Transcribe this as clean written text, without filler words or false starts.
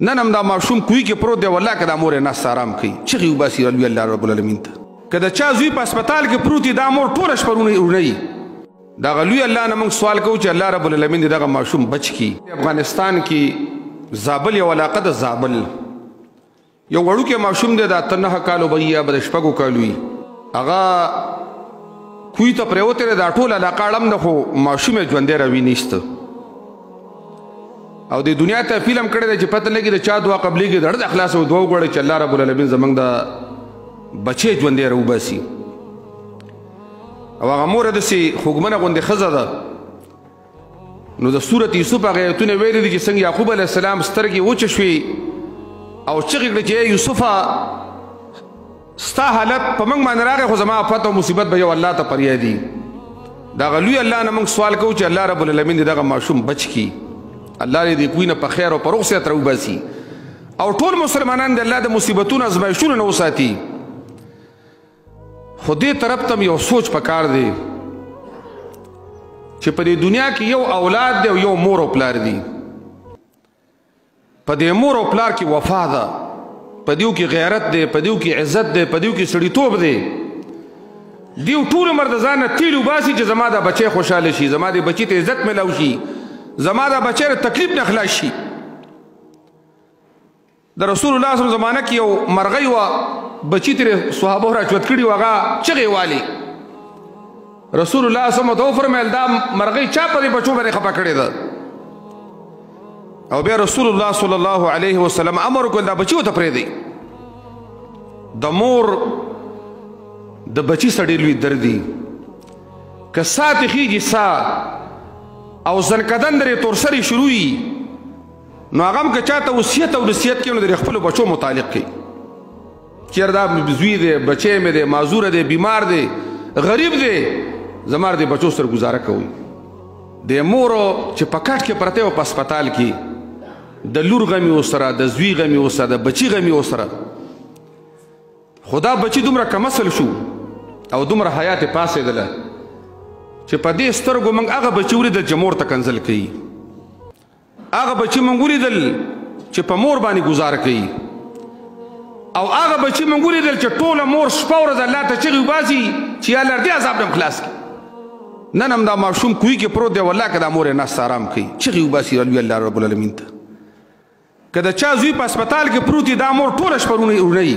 نن هم دا ماشوم کوی کې پروت دی والله که دا مور یې نس آرام کوي چغې وباسي لوی الله رب العالمین ته که د چا زوی په هسپتال کې پروت دی دا مور ټوله شپه رونی دغه لوی الله نه موږ سوال کوو چې الله رب العالمین دې دغه ماشوم بچ کړي افغانستان کې زابل یو علاقه د زابل یو وړوکی ماشوم دی دا 9 کالو به یا به د 6 کالو وي هغه کوی ته پرېوتی دی دا ټول علاقه اړم ده خو ماشوم یې ژوندی راوي نیسته او د دنیا ته فلم کړی دی چې پته لګي د چا دعا قبلېږي د اړه د اخلاص او دعا وغواړي چې الله رب العالمین زموږ د بچی ژوندی راوباسي او هغه مور داسې خوږمنه غوندې ښځه ده نو د سورت یوسف هغه ایتونه ویلي دي چې څنګه یعقوب علیه السلام سترګې وچې شوې او چغې کړې چې ای یوسفه ستا حالت په موږ باندې راغی خو زما آفت او مصیبت به یو الله ته فریادي دغه لوی الله نه موږ سوال کوو چې الله رب العالمین دې دغه ماشوم بچ کړي الله دې کوی نه په خیر او په روغ صحت راوباسي او ټول مسلمانان د الله د مصیبتونو ازمایښتونو نه وساتي خو دې طرف ته یو سوچ پکار دی چې په دې دنیا کې یو اولاد دی او یو مور او پلار دی په دې مور او پلار کې وفا ده په دیو کې غیرت دی په دیو کې عزت دی په دیو کې سړیتوب دی دیو ټول عمر د ځان نه تیل وباسي چې زما دا بچی خوشحاله شي زما دې بچی ته عزت میلاو شي زما دا بچی له تکلیف نه خلاص شي د رسول الله صلی الله علیه وسلم زمانه کې یو مرغۍ وه بچی ترې صحابه راچوت کړي و هغه چغې والي رسول الله صلی الله علیه وسلم ته وفرمیل دا مرغۍ چا په دې بچو باندې خفه کړې ده او بیا رسول الله صلی الله علیه وسلم امر وکړ دا بچي ورته پرېږدئ د مور د بچي سره ډېر لوی درد دي که سا ترې خېږي سا او زنکدن درې تورسرې شروع وي نو هغه هم که چاته وصیت او نصیحت کوي نو د خپلو بچو متعلق کوي چېر دا زوی دی بچی مې دی معذوره دی بیمار دی غریب دی زما د بچو سره ګزاره کوي د مورو چې په کټ کې پرته و په هسپتال کې د لور غمي ورسره د زوی غمي ورسره د بچي غمي ورسره خدا بچي دومره کمسل شو او دومره حیات یې پاسېدله چې په دې سترګو موږ هغه بچي ولیدل چې مور ته کنځل کوي هغه بچي موږ ولیدل چې په مور باندې ګزاره کوي او هغه بچي موږ ولیدل چې ټوله مور شپه ورځ الله ته چغې وباسي چې یا الله دې عذاب نه خلاص کړي نن هم دا ماشوم کوی کې پروت دی والله که دا مور یې نس آرام کوي چغې وباسي لوی الله رب العالمین ته که د چا زوی په هسپتال کې پروت دی دا مور ټوله شپه رونی